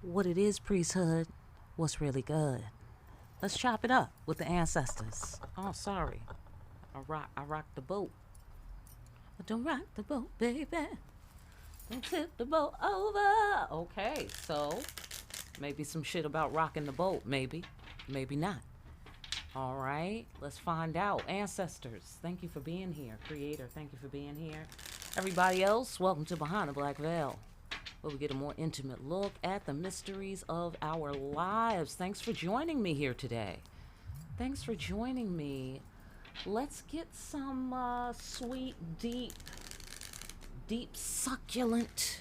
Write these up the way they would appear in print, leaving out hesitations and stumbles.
what it is, Priesthood, what's really good. Let's chop it up with the ancestors. Oh, sorry. I rock the boat. Don't rock the boat, baby. Don't tip the boat over. Okay, so maybe some shit about rocking the boat. Maybe. Maybe not. All right, let's find out. Ancestors, thank you for being here. Creator, thank you for being here. Everybody else, welcome to Behind the Black Veil, where we get a more intimate look at the mysteries of our lives. Thanks for joining me here today. Thanks for joining me. Let's get some sweet, deep, succulent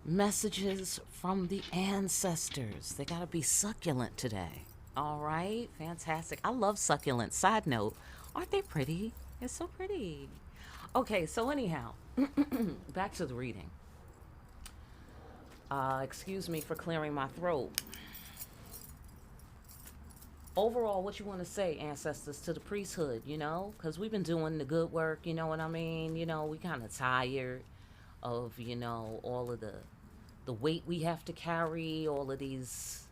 messages from the ancestors. They gotta be succulent today. All right, fantastic. I love succulent. Side note, aren't they pretty? It's so pretty. Okay, so anyhow, back to the reading. Excuse me for clearing my throat. Overall, what you want to say, ancestors, to the priesthood, you know? Because we've been doing the good work, you know what I mean? You know, we kind of tired of, you know, all of the weight we have to carry, all of these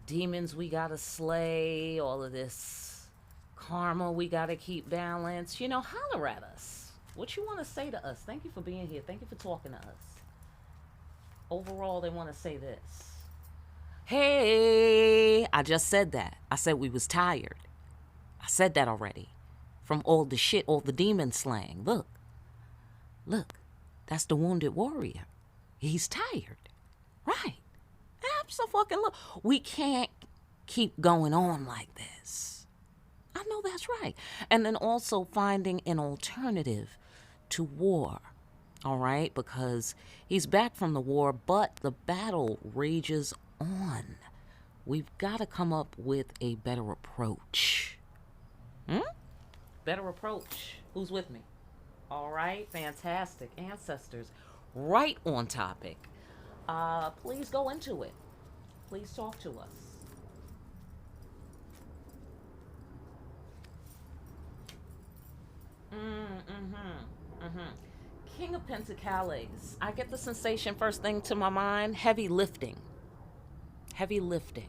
demons we got to slay, all of this karma we got to keep balanced. You know, holler at us. What you want to say to us? Thank you for being here. Thank you for talking to us. Overall, they want to say this. Hey, I just said that. I said we was tired. I said that already. From all the shit, all the demon slaying. Look, that's the wounded warrior. He's tired. Right. Absolutely. Look, we can't keep going on like this. I know that's right. And then also finding an alternative to war. All right, because he's back from the war, but the battle rages on. We've got to come up with a better approach. Better approach. Who's with me? All right, fantastic. Ancestors, right on topic. Please go into it. Please talk to us. King of Pentacles. I get the sensation first thing to my mind, heavy lifting. Heavy lifting.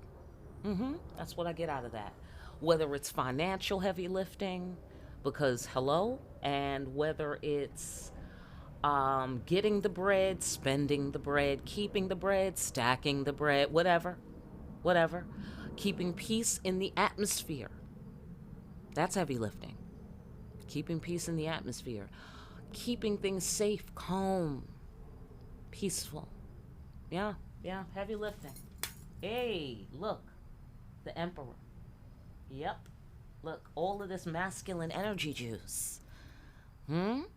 That's what I get out of that. Whether it's financial heavy lifting, because hello, and whether it's getting the bread, spending the bread, keeping the bread, stacking the bread, whatever. Keeping peace in the atmosphere. That's heavy lifting. Keeping peace in the atmosphere. Keeping things safe, calm, peaceful. Yeah, heavy lifting. Hey, look, the Emperor. Yep, look, all of this masculine energy juice. Masculine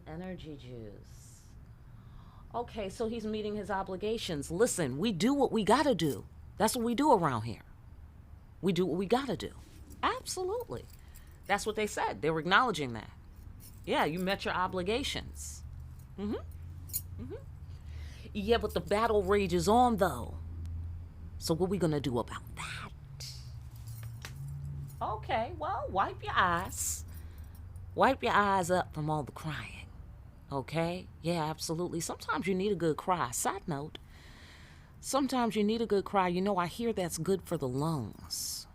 energy juice. Okay, so he's meeting his obligations. Listen, we do what we gotta do. That's what we do around here. We do what we gotta do. Absolutely. That's what they said. They were acknowledging that. Yeah, you met your obligations. Yeah, but the battle rages on, though. So what are we going to do about that? Okay, well, wipe your eyes. Wipe your eyes up from all the crying. Okay? Yeah, absolutely. Sometimes you need a good cry. Side note, sometimes you need a good cry. You know, I hear that's good for the lungs.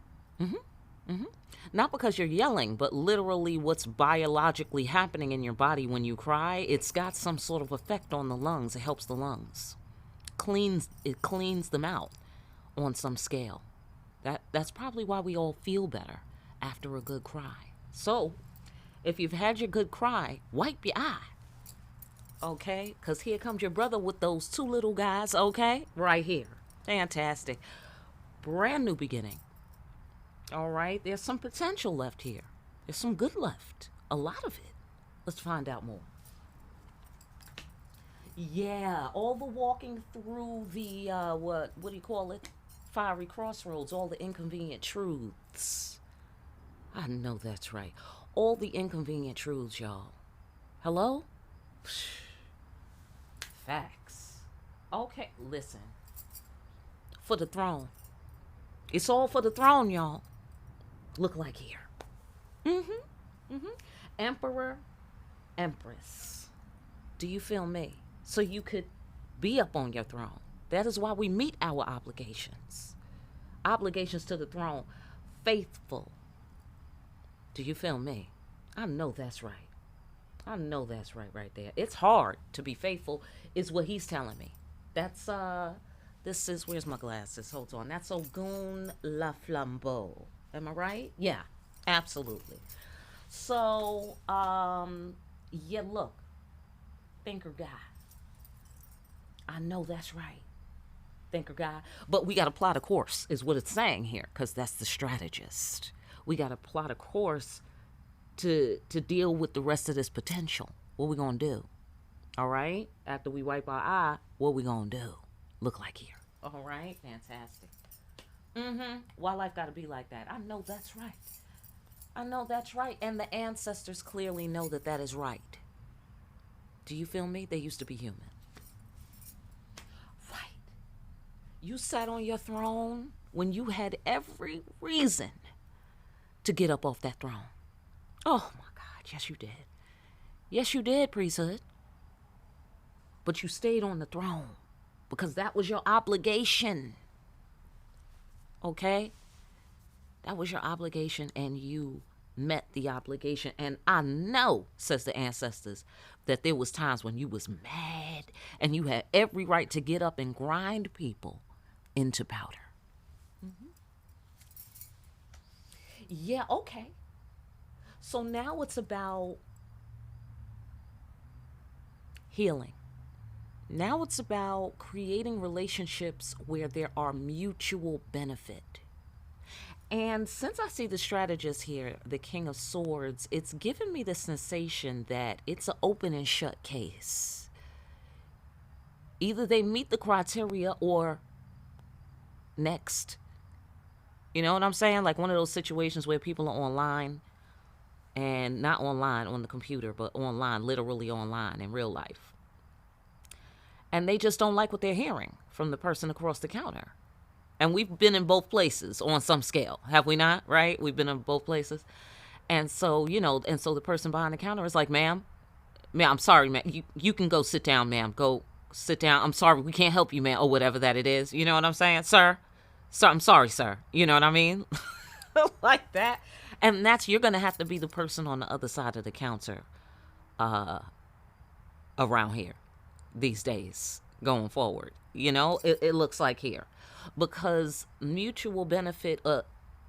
Not because you're yelling, but literally what's biologically happening in your body when you cry, it's got some sort of effect on the lungs. It helps the lungs. It cleans them out on some scale. That's probably why we all feel better after a good cry. So, if you've had your good cry, wipe your eye. Okay? Because here comes your brother with those two little guys, okay? Right here. Fantastic. Brand new beginning. All right, there's some potential left here. There's some good left. A lot of it. Let's find out more. Yeah, all the walking through the, what do you call it? Fiery crossroads, all the inconvenient truths. I know that's right. All the inconvenient truths, y'all. Hello? Facts. Okay, listen. For the throne. It's all for the throne, y'all. Look like here. Emperor, Empress. Do you feel me? So you could be up on your throne. That is why we meet our obligations. Obligations to the throne. Faithful. Do you feel me? I know that's right. I know that's right there. It's hard to be faithful, is what he's telling me. That's this is, where's my glasses? Hold on. That's Ogun La Flambeau. Am I right? Yeah, absolutely. So, yeah, look, thinker guy. I know that's right. Thinker guy. But we got to plot a course, is what it's saying here, because that's the strategist. We got to plot a course to deal with the rest of this potential. What we gonna do? All right. After we wipe our eye, what we gonna do? Look like here. All right. Fantastic. Why life gotta be like that? I know that's right. I know that's right. And the ancestors clearly know that that is right. Do you feel me? They used to be human. Right. You sat on your throne when you had every reason to get up off that throne. Oh my God, yes you did. Yes you did, priesthood. But you stayed on the throne because that was your obligation. Okay? That was your obligation and you met the obligation. And I know, says the ancestors, that there was times when you was mad and you had every right to get up and grind people into powder. Yeah, okay. So now it's about healing. Now it's about creating relationships where there are mutual benefit. And since I see the strategist here, the King of Swords, it's given me the sensation that it's an open and shut case. Either they meet the criteria or next. You know what I'm saying? Like one of those situations where people are online. And not online on the computer, but online, literally online in real life. And they just don't like what they're hearing from the person across the counter. And we've been in both places on some scale, have we not? Right? We've been in both places. And so, and so the person behind the counter is like, ma'am, I'm sorry, ma'am. You can go sit down, ma'am. Go sit down. I'm sorry, we can't help you, ma'am, or whatever that it is. You know what I'm saying? Sir, I'm sorry, sir. You know what I mean? Like that. And you're going to have to be the person on the other side of the counter around here these days going forward. It looks like here. Because mutual benefit,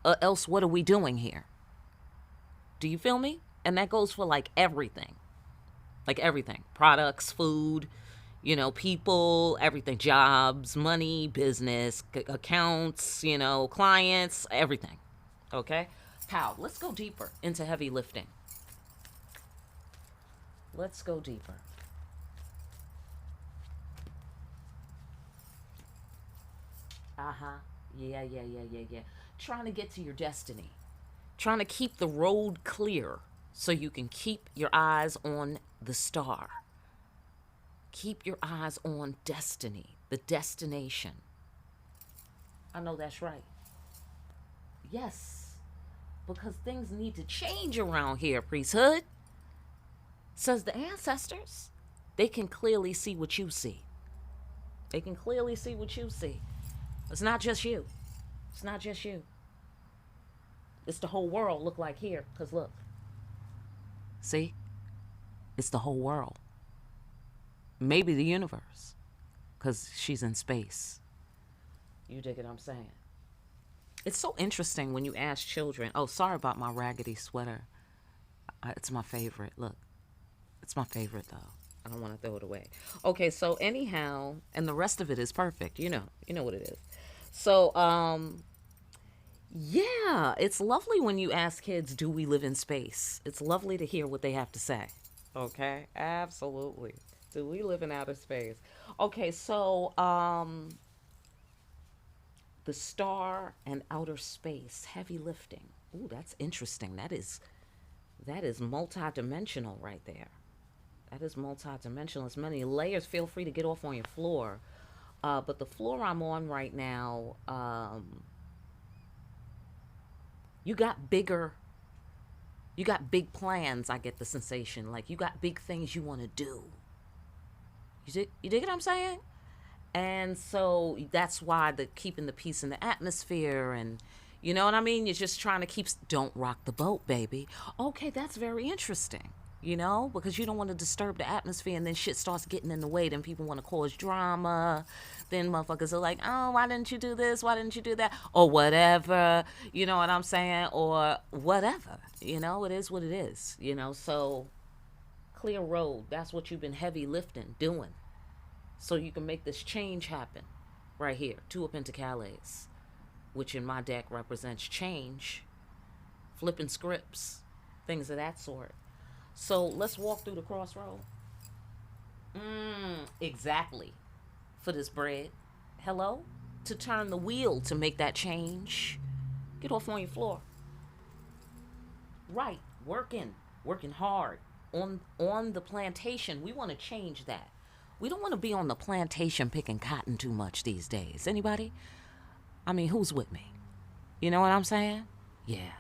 else what are we doing here? Do you feel me? And that goes for like everything. Like everything. Products, food, people, everything. Jobs, money, business, accounts, clients, everything. Okay? Pow. Let's go deeper into heavy lifting. Let's go deeper. Yeah. Trying to get to your destiny. Trying to keep the road clear so you can keep your eyes on the star. Keep your eyes on destiny, the destination. I know that's right. Yes. Because things need to change around here, priesthood. Says the ancestors. They can clearly see what you see. They can clearly see what you see. It's not just you. It's not just you. It's the whole world look like here. Because look. See? It's the whole world. Maybe the universe. Because she's in space. You dig what I'm saying? It's so interesting when you ask children. Oh, sorry about my raggedy sweater. It's my favorite. Look. It's my favorite, though. I don't want to throw it away. Okay, so anyhow, and the rest of it is perfect. You know what it is. So, yeah, it's lovely when you ask kids, do we live in space? It's lovely to hear what they have to say. Okay, absolutely. Do we live in outer space? Okay, so, the star and outer space, heavy lifting. Ooh, that's interesting. That is multi-dimensional right there. That is multi-dimensional. There's many layers. Feel free to get off on your floor. But the floor I'm on right now, you got big plans, I get the sensation. Like you got big things you want to do. You dig what I'm saying? And so that's why the keeping the peace in the atmosphere, and you know what I mean? You're just trying to keep, don't rock the boat, baby. Okay, that's very interesting, because you don't want to disturb the atmosphere, and then shit starts getting in the way. Then people want to cause drama. Then motherfuckers are like, oh, why didn't you do this? Why didn't you do that? Or whatever, you know what I'm saying? Or whatever, it is what it is, so clear road. That's what you've been heavy lifting, doing. So you can make this change happen right here. Two of Pentacles, which in my deck represents change, flipping scripts, things of that sort. So let's walk through the crossroad. Exactly. For this bread. Hello? To turn the wheel to make that change. Get off on your floor. Right. Working hard on the plantation. We want to change that. We don't want to be on the plantation picking cotton too much these days. Anybody? I mean, who's with me? You know what I'm saying? Yeah.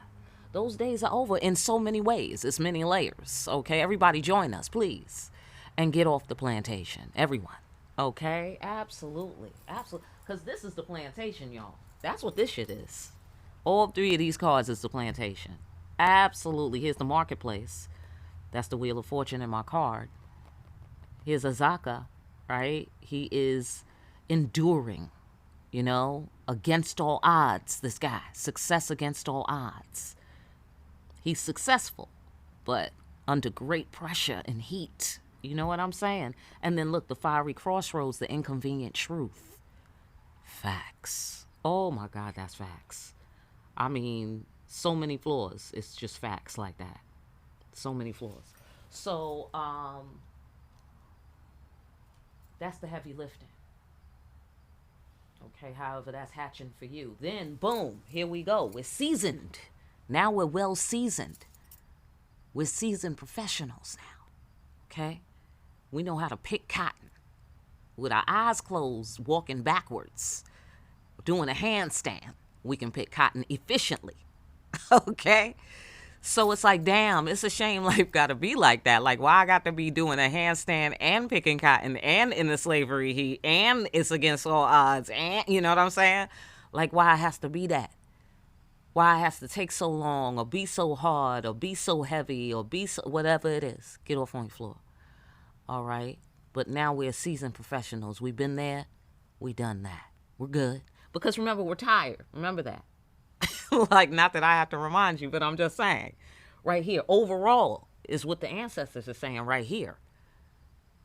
Those days are over in so many ways. It's many layers. Okay? Everybody join us, please. And get off the plantation. Everyone. Okay? Absolutely. Absolutely. Because this is the plantation, y'all. That's what this shit is. All three of these cards is the plantation. Absolutely. Here's the marketplace. That's the Wheel of Fortune in my card. Here's Azaka, right? He is enduring, against all odds, this guy. Success against all odds. He's successful, but under great pressure and heat. You know what I'm saying? And then look, the fiery crossroads, the inconvenient truth. Facts. Oh my God, that's facts. I mean, so many flaws. It's just facts like that. So many flaws. So, that's the heavy lifting. Okay, however that's hatching for you. Then, boom, here we go. We're seasoned. Now we're well seasoned. We're seasoned professionals now. Okay? We know how to pick cotton. With our eyes closed, walking backwards, doing a handstand, we can pick cotton efficiently. Okay? So it's like, damn, it's a shame life got to be like that. Like, why I got to be doing a handstand and picking cotton and in the slavery heat and it's against all odds and, you know what I'm saying? Like, why it has to be that? Why it has to take so long or be so hard or be so heavy or be so, whatever it is. Get off on your floor. All right? But now we're seasoned professionals. We've been there. We done that. We're good. Because remember, we're tired. Remember that. Like, not that I have to remind you, but I'm just saying. Right here. Overall is what the ancestors are saying right here.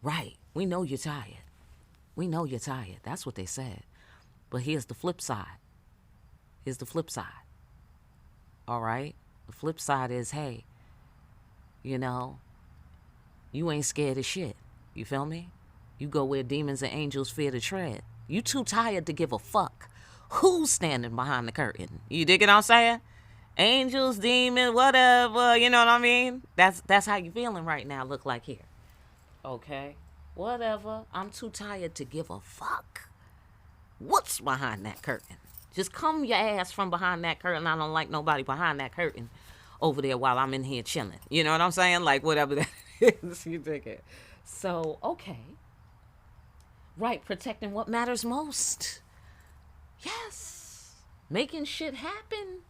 Right. We know you're tired. We know you're tired. That's what they said. But here's the flip side. Here's the flip side. All right? The flip side is, hey, you ain't scared of shit. You feel me? You go where demons and angels fear to tread. You too tired to give a fuck who's standing behind the curtain. You dig what I'm saying? Angels, demons, whatever, you know what I mean? That's how you feeling right now, look like here. Okay? Whatever. I'm too tired to give a fuck what's behind that curtain. Just come your ass from behind that curtain. I don't like nobody behind that curtain over there while I'm in here chilling. You know what I'm saying? Like, whatever that is, you dig it. So, okay. Right, protecting what matters most. Yes. Making shit happen.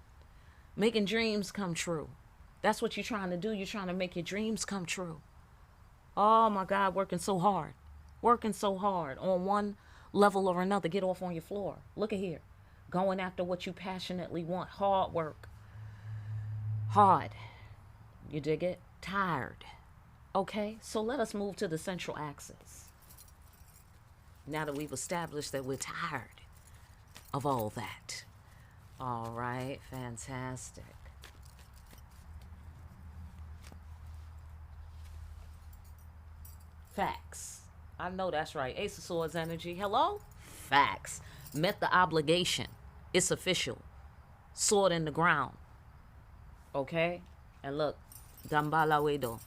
Making dreams come true. That's what you're trying to do. You're trying to make your dreams come true. Oh my God, working so hard. Working so hard on one level or another. Get off on your floor. Look at here. Going after what you passionately want. Hard work. Hard. You dig it? Tired. Okay, so let us move to the central axis. Now that we've established that we're tired of all that. All right, fantastic. Facts. I know that's right. Ace of Swords energy. Hello? Facts. Met the obligation. It's official. Sword in the ground. Okay? And look, Dambala Wedo.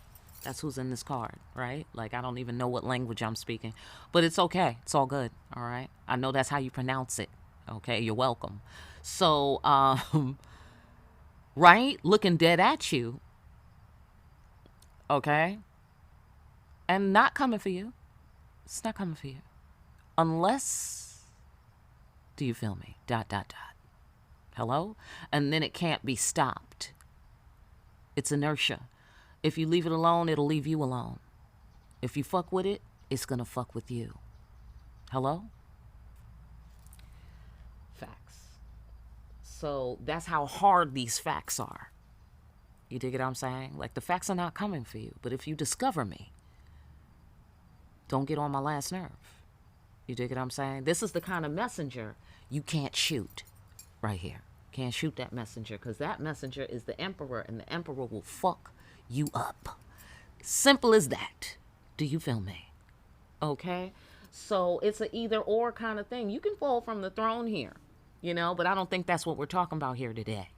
That's who's in this card, right? Like, I don't even know what language I'm speaking. But it's okay. It's all good, all right? I know that's how you pronounce it. Okay? You're welcome. So, right? Looking dead at you. Okay? And not coming for you. It's not coming for you. Unless, do you feel me? ... Hello? And then it can't be stopped. It's inertia. If you leave it alone, it'll leave you alone. If you fuck with it, it's gonna fuck with you. Hello? Facts. So that's how hard these facts are. You dig what I'm saying? Like, the facts are not coming for you. But if you discover me, don't get on my last nerve. You dig what I'm saying? This is the kind of messenger you can't shoot right here. Can't shoot that messenger, because that messenger is the emperor, and the emperor will fuck you up. Simple as that. Do you feel me? Okay? So it's an either or kind of thing. You can fall from the throne here, but I don't think that's what we're talking about here today.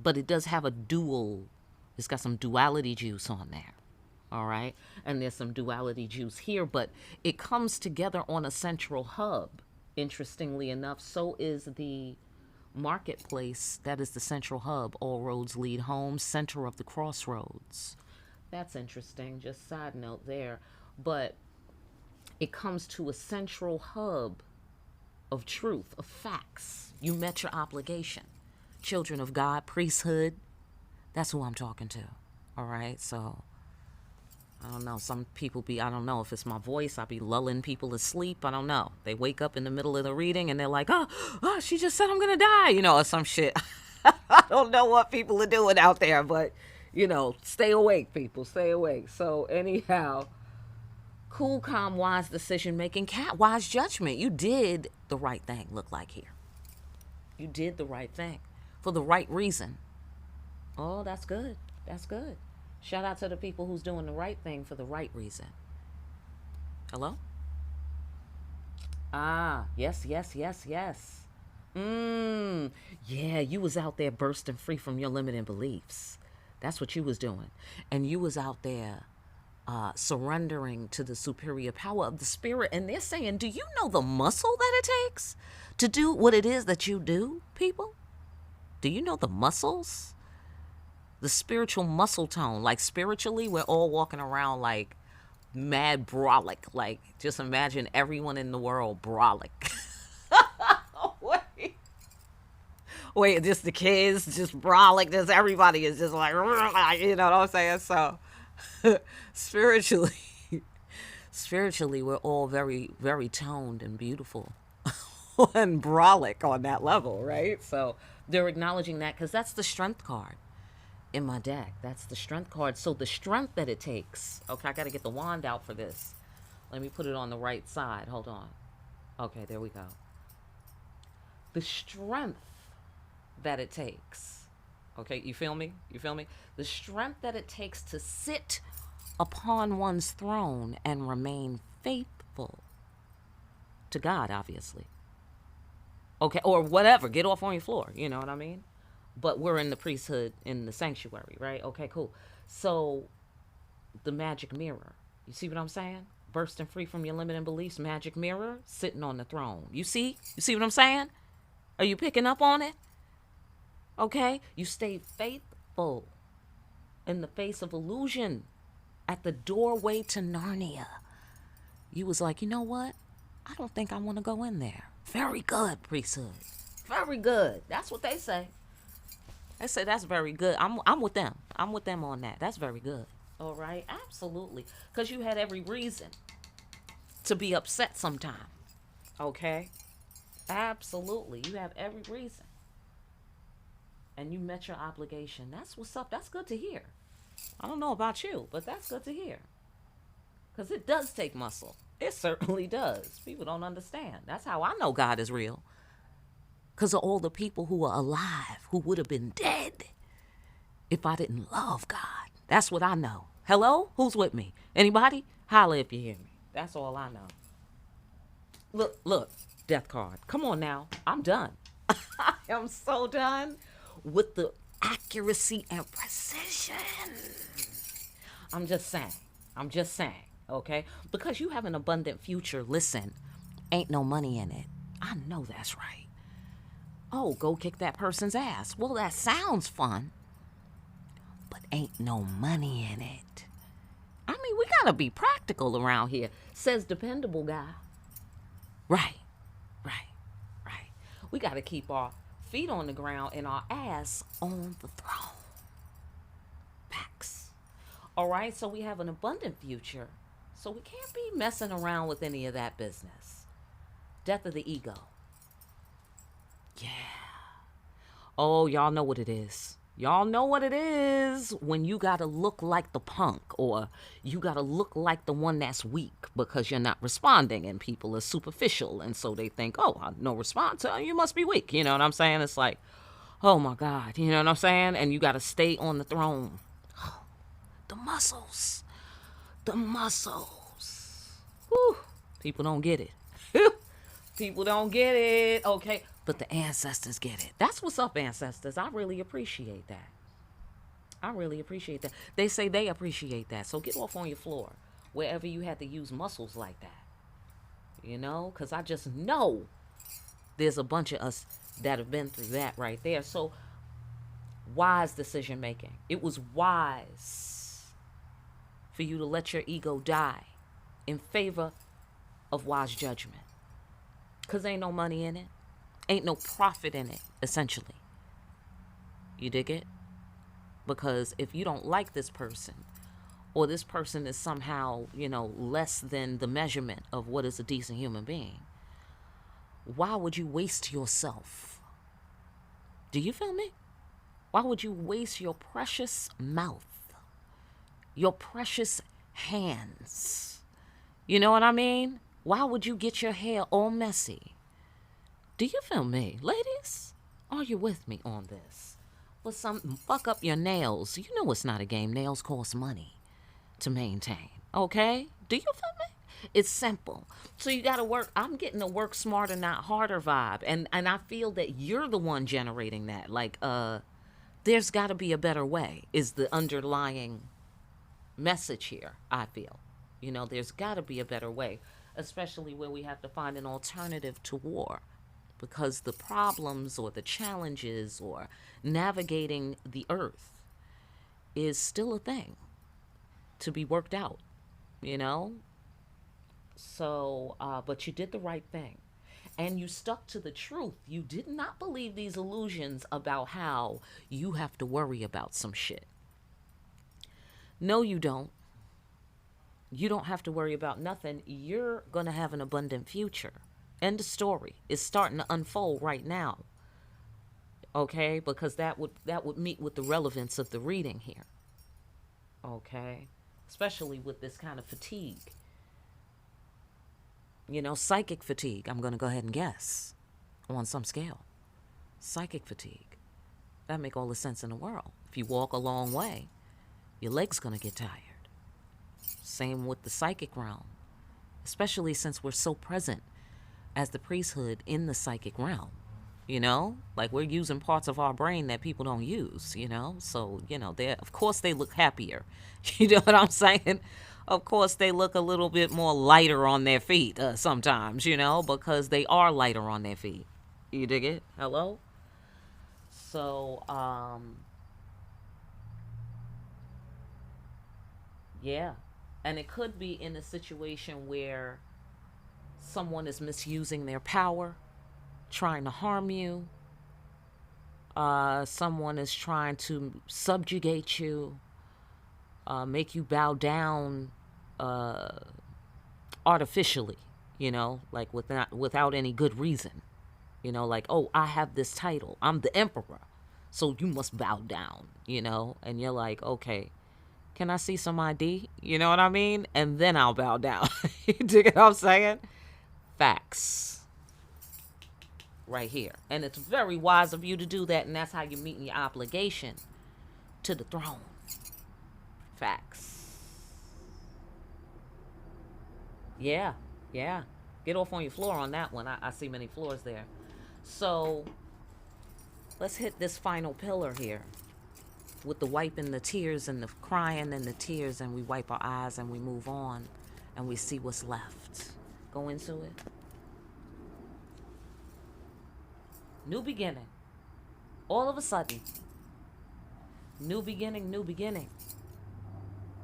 But it does have it's got some duality juice on there. All right? And there's some duality juice here, but it comes together on a central hub. Interestingly enough, so is the marketplace. That is the central hub. All roads lead home, center of the crossroads. That's interesting. Just side note there. But it comes to a central hub of truth, of facts. You met your obligation. Children of God, priesthood. That's who I'm talking to. All right? So, I don't know. Some people I don't know if it's my voice. I be lulling people asleep. I don't know. They wake up in the middle of the reading and they're like, oh, she just said I'm going to die, or some shit. I don't know what people are doing out there, but, stay awake, people. Stay awake. So, anyhow, cool, calm, wise decision-making, wise judgment. You did the right thing, look like here. You did the right thing for the right reason. Oh, that's good. That's good. Shout out to the people who's doing the right thing for the right reason. Hello? Yes. Yeah, you was out there bursting free from your limiting beliefs. That's what you was doing. And you was out there surrendering to the superior power of the spirit. And they're saying, do you know the muscle that it takes to do what it is that you do, people? Do you know the muscles? The spiritual muscle tone. Like, spiritually, we're all walking around like mad brolic. Like, just imagine everyone in the world brolic. Wait, just the kids, just brolic. Just everybody is just like, you know what I'm saying? So, spiritually, we're all very, very toned and beautiful and brolic on that level, right? So, they're acknowledging that because that's the strength card in my deck. That's the strength card. So the strength that it takes. Okay, I got to get the wand out for this. Let me put it on the right side. Hold on. Okay, there we go. The strength that it takes. Okay, you feel me? The strength that it takes to sit upon one's throne and remain faithful to God, obviously. Okay, or whatever. Get off on your floor. You know what I mean? But we're in the priesthood, in the sanctuary, right? Okay, cool. So, the magic mirror. You see what I'm saying? Bursting free from your limiting beliefs, magic mirror, sitting on the throne. You see? You see what I'm saying? Are you picking up on it? Okay? You stay faithful in the face of illusion at the doorway to Narnia. You was like, you know what? I don't think I want to go in there. Very good, priesthood. Very good. That's what they say. They say that's very good. I'm with them. I'm with them on that. That's very good. All right? Absolutely. Because you had every reason to be upset sometime. Okay? Absolutely. You have every reason. And you met your obligation. That's what's up. That's good to hear. I don't know about you, but that's good to hear. Because it does take muscle. It certainly does. People don't understand. That's how I know God is real. Because of all the people who are alive, who would have been dead if I didn't love God. That's what I know. Hello? Who's with me? Anybody? Holla if you hear me. That's all I know. Look, death card. Come on now. I'm done. I am so done with the accuracy and precision. I'm just saying, okay? Because you have an abundant future. Listen, ain't no money in it. I know that's right. Oh, go kick that person's ass. Well, that sounds fun, but ain't no money in it. I mean, we gotta be practical around here, says dependable guy. Right, right, right. We got to keep our feet on the ground and our ass on the throne. Facts. All right, so we have an abundant future. So we can't be messing around with any of that business. Death of the ego. Yeah. Oh, y'all know what it is. Y'all know what it is when you gotta look like the punk, or you gotta look like the one that's weak because you're not responding, and people are superficial, and so they think, oh, no response, you must be weak. You know what I'm saying? It's like, oh my God, you know what I'm saying? And you gotta stay on the throne. The muscles. The muscles. Whew. People don't get it. People don't get it, okay? But the ancestors get it. That's what's up, ancestors. I really appreciate that. I really appreciate that. They say they appreciate that. So get off on your floor wherever you had to use muscles like that. You know? Because I just know there's a bunch of us that have been through that right there. So wise decision making. It was wise for you to let your ego die in favor of wise judgment. Because ain't no money in it. Ain't no profit in it, essentially. You dig it? Because if you don't like this person, or this person is somehow, less than the measurement of what is a decent human being, why would you waste yourself? Do you feel me? Why would you waste your precious mouth, your precious hands? You know what I mean? Why would you get your hair all messy? Do you feel me? Ladies, are you with me on this? Well, some fuck up your nails. You know it's not a game. Nails cost money to maintain. Okay? Do you feel me? It's simple. So you got to work. I'm getting a work smarter, not harder vibe. And I feel that you're the one generating that. Like, there's got to be a better way is the underlying message here, I feel. There's got to be a better way, especially where we have to find an alternative to war. Because the problems or the challenges or navigating the earth is still a thing to be worked out, So, but you did the right thing. And you stuck to the truth. You did not believe these illusions about how you have to worry about some shit. No, you don't. You don't have to worry about nothing. You're going to have an abundant future. End of story. It's starting to unfold right now. Okay? Because that would meet with the relevance of the reading here. Okay? Especially with this kind of fatigue. Psychic fatigue. I'm going to go ahead and guess. On some scale. Psychic fatigue. That make all the sense in the world. If you walk a long way, your leg's going to get tired. Same with the psychic realm. Especially since we're so present as the priesthood in the psychic realm, like we're using parts of our brain that people don't use, so they of course they look happier. You know what I'm saying? Of course they look a little bit more lighter on their feet sometimes, because they are lighter on their feet. You dig it? Hello? So yeah, and it could be in a situation where someone is misusing their power, trying to harm you. Someone is trying to subjugate you, make you bow down artificially, like without any good reason. Like, oh, I have this title. I'm the emperor, so you must bow down, and you're like, okay, can I see some ID? You know what I mean? And then I'll bow down. You dig what I'm saying? Facts. Right here. And it's very wise of you to do that, and that's how you're meeting your obligation to the throne. Facts. Yeah. Get off on your floor on that one. I see many floors there. So let's hit this final pillar here with the wiping the tears and the crying and the tears, and we wipe our eyes and we move on and we see what's left. Go into it. New beginning. All of a sudden. New beginning.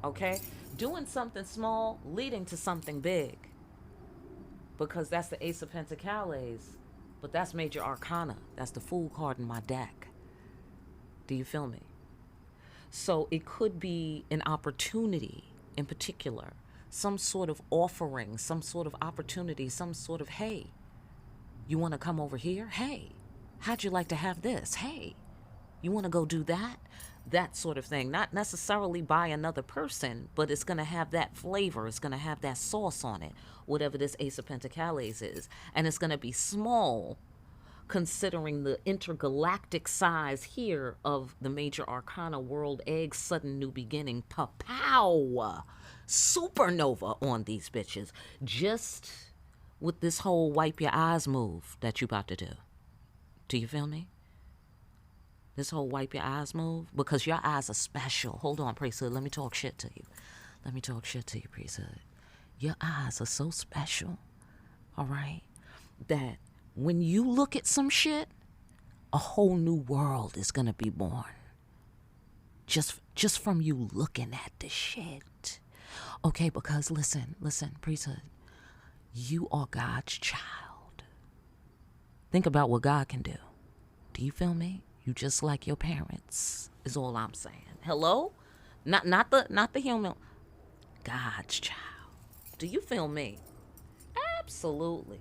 Okay? Doing something small, leading to something big. because that's the Ace of Pentacles, but that's Major Arcana. That's the Fool card in my deck. Do you feel me? So it could be an opportunity in particular, some sort of offering, some sort of opportunity, some sort of, hey, you want to come over here? Hey, how'd you like to have this? Hey, you want to go do that? That sort of thing. Not necessarily by another person, but it's going to have that flavor. It's going to have that sauce on it, whatever this Ace of Pentacles is. And it's going to be small, considering the intergalactic size here of the Major Arcana World Egg Sudden New Beginning. Pow! Supernova on these bitches. Just with this whole wipe your eyes move that you about to do. Do you feel me? This whole wipe your eyes move, because your eyes are special. Hold on, Priesthood. Let me talk shit to you. Let me talk shit to you, Priesthood. Your eyes are so special, all right, that when you look at some shit, a whole new world is going to be born. Just from you looking at the shit. Okay, because listen, Priesthood. You are God's child. Think about what God can do. Do you feel me? You just like your parents, is all I'm saying. Hello? Not the human. God's child. Do you feel me? Absolutely.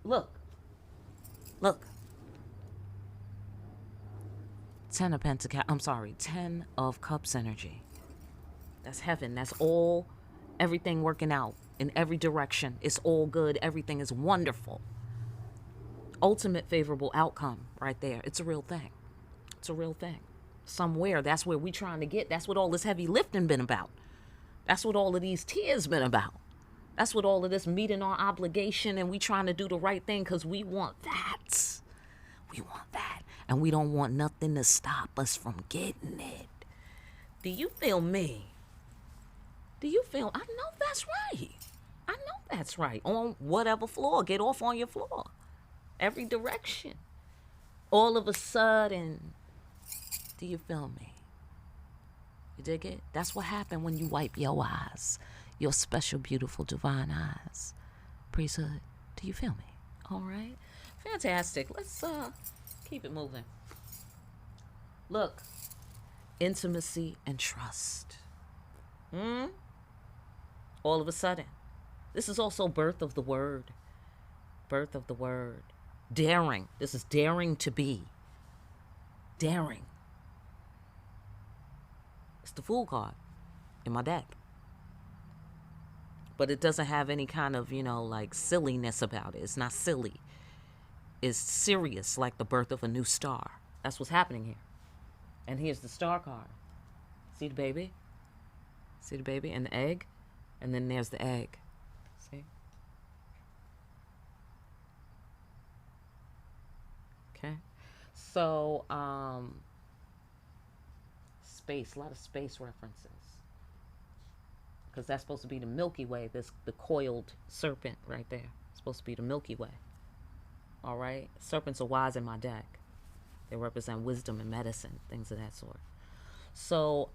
Look. 10 of Pentacles. I'm sorry, 10 of Cups energy. That's heaven. That's all, everything working out in every direction. It's all good. Everything is wonderful. Ultimate favorable outcome right there. It's a real thing. It's a real thing. Somewhere, that's where we trying to get. That's what all this heavy lifting been about. That's what all of these tears been about. That's what all of this meeting our obligation and we trying to do the right thing because we want that. We want that. And we don't want nothing to stop us from getting it. Do you feel me? Do you feel? I know that's right. I know that's right. On whatever floor. Get off on your floor. Every direction. All of a sudden. Do you feel me? You dig it? That's what happened when you wipe your eyes. Your special, beautiful, divine eyes. Priesthood, do you feel me? All right. Fantastic. Let's keep it moving. Look. Intimacy and trust. All of a sudden. This is also birth of the word. Birth of the word. Daring. This is daring to be. Daring. It's the Fool card in my deck. But it doesn't have any kind of, like silliness about it. It's not silly. It's serious, like the birth of a new star. That's what's happening here. And here's the star card. See the baby? See the baby and the egg? And then there's the egg. See? Okay. So, space, a lot of space references. Because that's supposed to be the Milky Way, the coiled serpent right there. It's supposed to be the Milky Way. All right? Serpents are wise in my deck. They represent wisdom and medicine, things of that sort. So,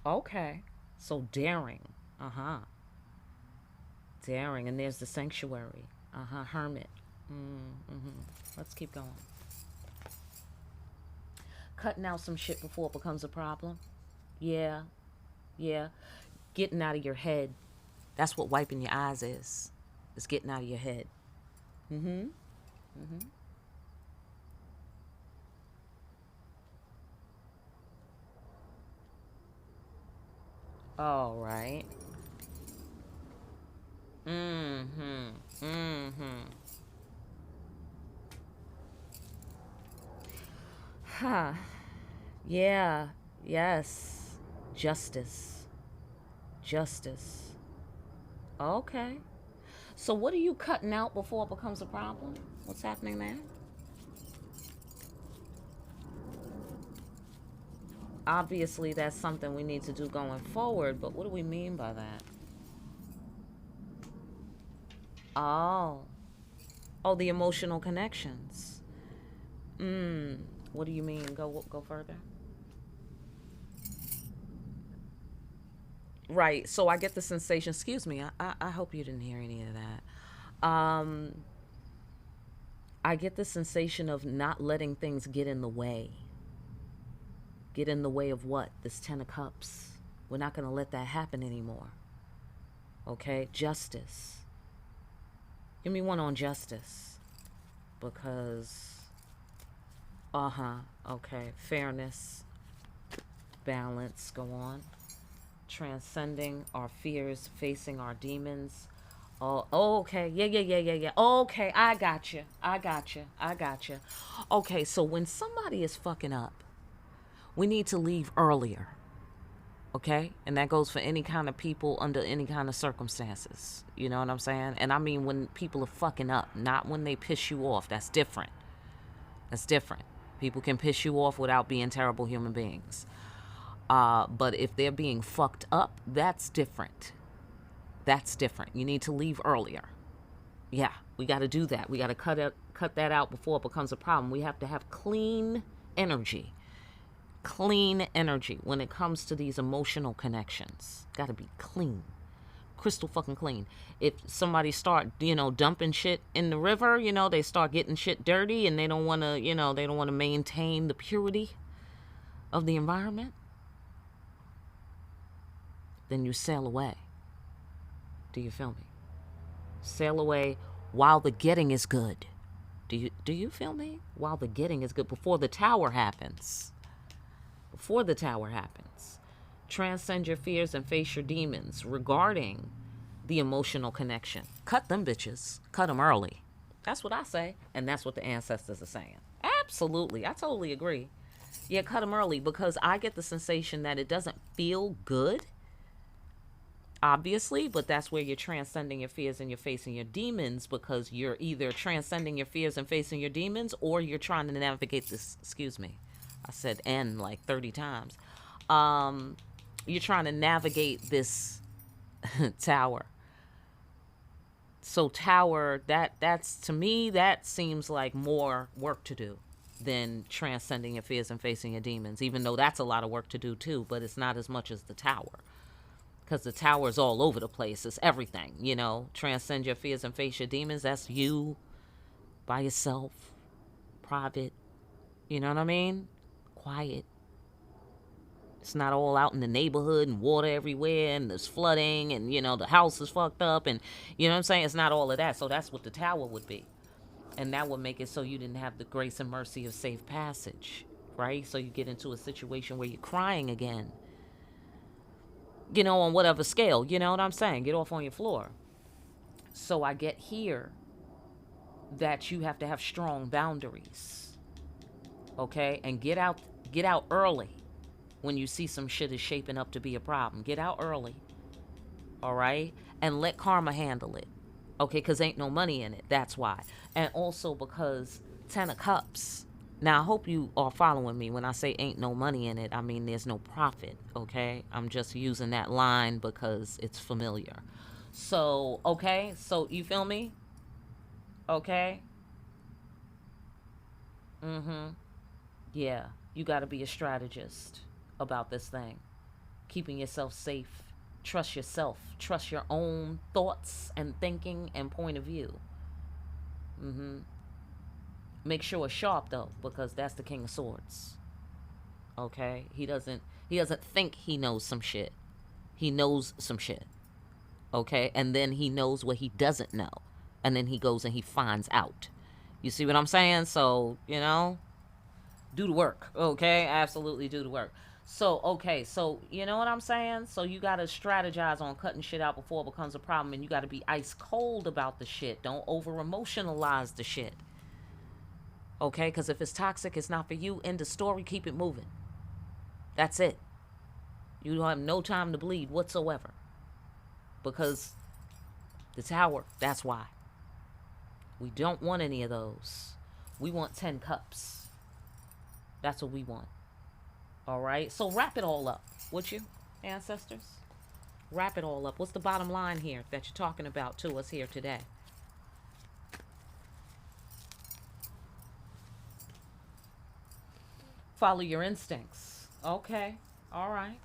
okay. So, daring. Daring. And there's the sanctuary. Hermit. Let's keep going. Cutting out some shit before it becomes a problem. Yeah. Getting out of your head. That's what wiping your eyes is. It's getting out of your head. All right. Huh. Yeah. Yes. Justice. Okay. So what are you cutting out before it becomes a problem? What's happening there? Obviously, that's something we need to do going forward, but what do we mean by that? Oh, the emotional connections. What do you mean? Go further. Right. So I get the sensation. Excuse me. I hope you didn't hear any of that. I get the sensation of not letting things get in the way. Get in the way of what? This Ten of Cups. We're not going to let that happen anymore. Okay? Justice. Give me one on justice. Because, okay. Fairness. Balance. Go on. Transcending our fears, facing our demons. Oh, okay. Yeah. Okay, I got you. Okay, so when somebody is fucking up, we need to leave earlier. Okay? And that goes for any kind of people under any kind of circumstances. You know what I'm saying? And I mean when people are fucking up, not when they piss you off. That's different. People can piss you off without being terrible human beings. But if they're being fucked up, that's different. You need to leave earlier. Yeah, we got to do that. We got to cut that out before it becomes a problem. We have to have clean energy. When it comes to these emotional connections. Got to be clean. Crystal fucking clean. If somebody start, dumping shit in the river, they start getting shit dirty and they don't want to, maintain the purity of the environment, then you sail away. Do you feel me? Sail away while the getting is good. Do you feel me? While the getting is good, before the tower happens. Transcend your fears and face your demons regarding the emotional connection. Cut them bitches. Cut them early. That's what I say, and that's what the ancestors are saying. Absolutely. I totally agree. Yeah, cut them early, because I get the sensation that it doesn't feel good, obviously, but that's where you're transcending your fears and you're facing your demons, because you're either transcending your fears and facing your demons, or you're trying to navigate this. Excuse me, I said N like 30 times. You're trying to navigate this tower. So tower, that's to me, that seems like more work to do than transcending your fears and facing your demons, even though that's a lot of work to do too, but it's not as much as the tower. Because the tower is all over the place. It's everything, Transcend your fears and face your demons. That's you by yourself, private. You know what I mean? Quiet. It's not all out in the neighborhood and water everywhere and there's flooding and, the house is fucked up and, you know what I'm saying? It's not all of that. So that's what the tower would be. And that would make it so you didn't have the grace and mercy of safe passage, right? So you get into a situation where you're crying again. On whatever scale, you know what I'm saying? Get off on your floor. So I get here that you have to have strong boundaries, okay? And get out early when you see some shit is shaping up to be a problem. Get out early, all right? And let karma handle it, okay? Because ain't no money in it, that's why. And also because 10 of Cups. Now, I hope you are following me. When I say ain't no money in it, I mean there's no profit, okay? I'm just using that line because it's familiar. So, okay? So, you feel me? Okay? Yeah, you got to be a strategist about this thing. Keeping yourself safe. Trust yourself. Trust your own thoughts and thinking and point of view. Make sure it's sharp though, because that's the King of Swords. Okay? He doesn't think he knows some shit. He knows some shit. Okay? And then he knows what he doesn't know. And then he goes and he finds out. You see what I'm saying? So, do the work. Okay? Absolutely do the work. So, okay, so you know what I'm saying? So you gotta strategize on cutting shit out before it becomes a problem, and you gotta be ice cold about the shit. Don't over emotionalize the shit. Okay, because if it's toxic, it's not for you. End of story. Keep it moving. That's it. You don't have no time to bleed whatsoever. Because the tower, that's why. We don't want any of those. We want 10 cups. That's what we want. All right? So wrap it all up, would you, ancestors? Wrap it all up. What's the bottom line here that you're talking about to us here today? Follow your instincts. Okay. All right.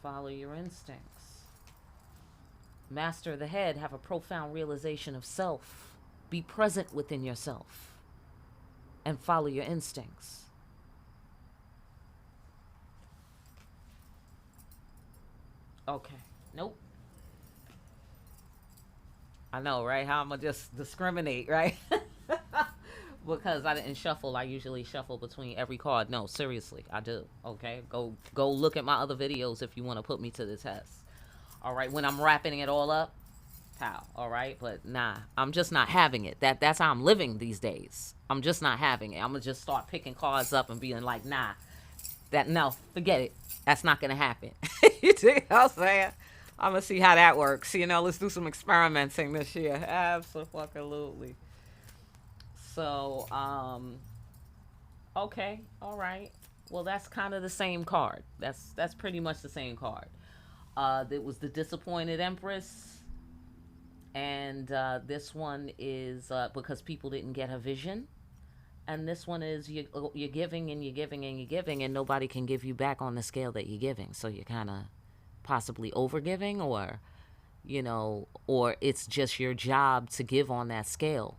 Follow your instincts. Master the head, have a profound realization of self. Be present within yourself and follow your instincts. Okay. Nope. I know, right? How I'm gonna just discriminate, right? Because I didn't shuffle. I usually shuffle between every card. No, seriously, I do. Okay, go look at my other videos if you want to put me to the test. All right, when I'm wrapping it all up, how? All right, but nah, I'm just not having it. That's how I'm living these days. I'm just not having it. I'm gonna just start picking cards up and being like, nah, no, forget it. That's not gonna happen. You see what I'm saying? I'm gonna see how that works. Let's do some experimenting this year. Absolutely. So, okay, all right. Well, that's kind of the same card. That's pretty much the same card. It was the disappointed Empress, and this one is because people didn't get her vision, and this one is you're giving and you're giving and you're giving, and nobody can give you back on the scale that you're giving. So you're kind of possibly over giving, or or it's just your job to give on that scale,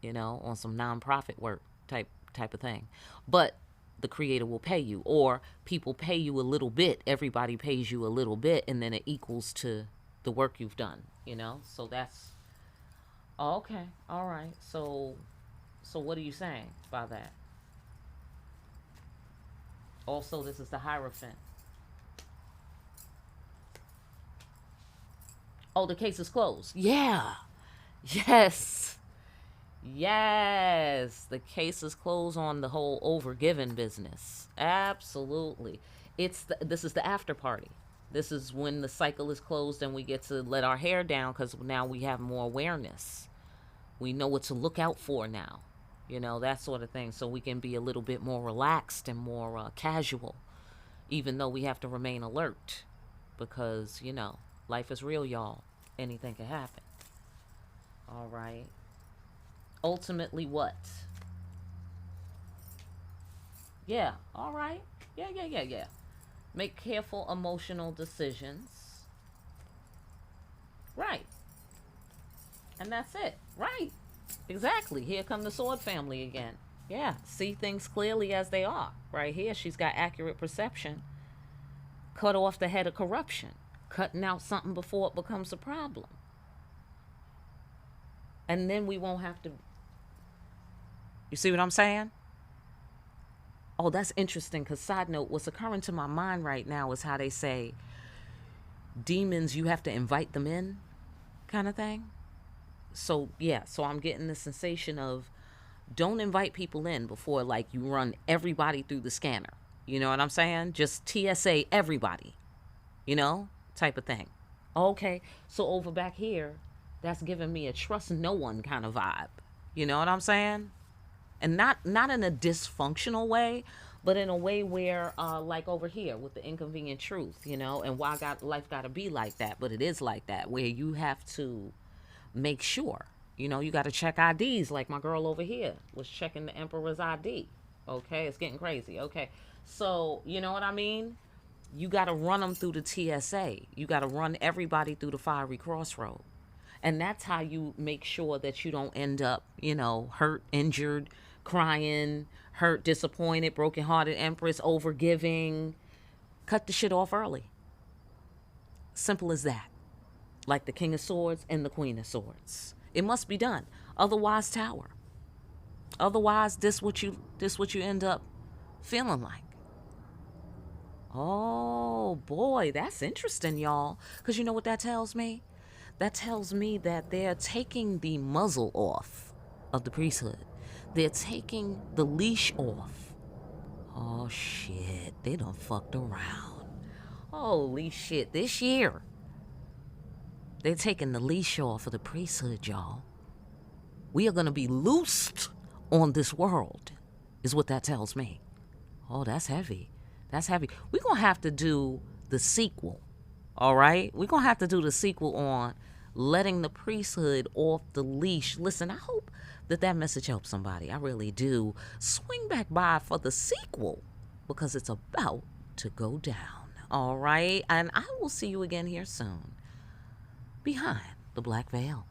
on some nonprofit work type of thing. But the creator will pay you, or people pay you a little bit. Everybody pays you a little bit, and then it equals to the work you've done. So that's okay. All right. So what are you saying by that? Also, this is the Hierophant. Oh, the case is closed. Yeah. Yes. Yes. The case is closed on the whole overgiving business. Absolutely. This is the after party. This is when the cycle is closed and we get to let our hair down because now we have more awareness. We know what to look out for now. That sort of thing. So we can be a little bit more relaxed and more casual, even though we have to remain alert because, life is real, y'all. Anything can happen. All right. Ultimately, what? Yeah. All right. Yeah. Make careful emotional decisions. Right. And that's it. Right. Exactly. Here come the sword family again. Yeah. See things clearly as they are. Right here, she's got accurate perception. Cut off the head of corruption. Cutting out something before it becomes a problem. And then we won't have to. You see what I'm saying? Oh, that's interesting because, side note, what's occurring to my mind right now is how they say demons, you have to invite them in kind of thing. So, yeah, so I'm getting the sensation of don't invite people in before, like, you run everybody through the scanner. You know what I'm saying? Just TSA everybody, type of thing. Okay, so over back here, that's giving me a trust no one kind of vibe. You know what I'm saying? And not in a dysfunctional way, but in a way where, like over here with the inconvenient truth, and why life got to be like that, but it is like that, where you have to make sure, you got to check IDs, like my girl over here was checking the Emperor's ID. Okay, it's getting crazy. Okay, so you know what I mean? You got to run them through the TSA. You got to run everybody through the fiery crossroad. And that's how you make sure that you don't end up, hurt, injured, crying, hurt, disappointed, brokenhearted Empress, overgiving. Cut the shit off early. Simple as that. Like the King of Swords and the Queen of Swords. It must be done. Otherwise, tower. Otherwise, this what you end up feeling like. Oh boy, that's interesting, y'all. Because you know what that tells me? That tells me that they're taking the muzzle off of the priesthood. They're taking the leash off. Oh shit, they done fucked around. Holy shit, this year. They're taking the leash off of the priesthood, y'all. We are going to be loosed on this world, is what that tells me. Oh, that's heavy. That's heavy. We're going to have to do the sequel, all right? We're going to have to do the sequel on letting the priesthood off the leash. Listen, I hope that message helps somebody. I really do. Swing back by for the sequel because it's about to go down. All right. And I will see you again here soon behind the black veil.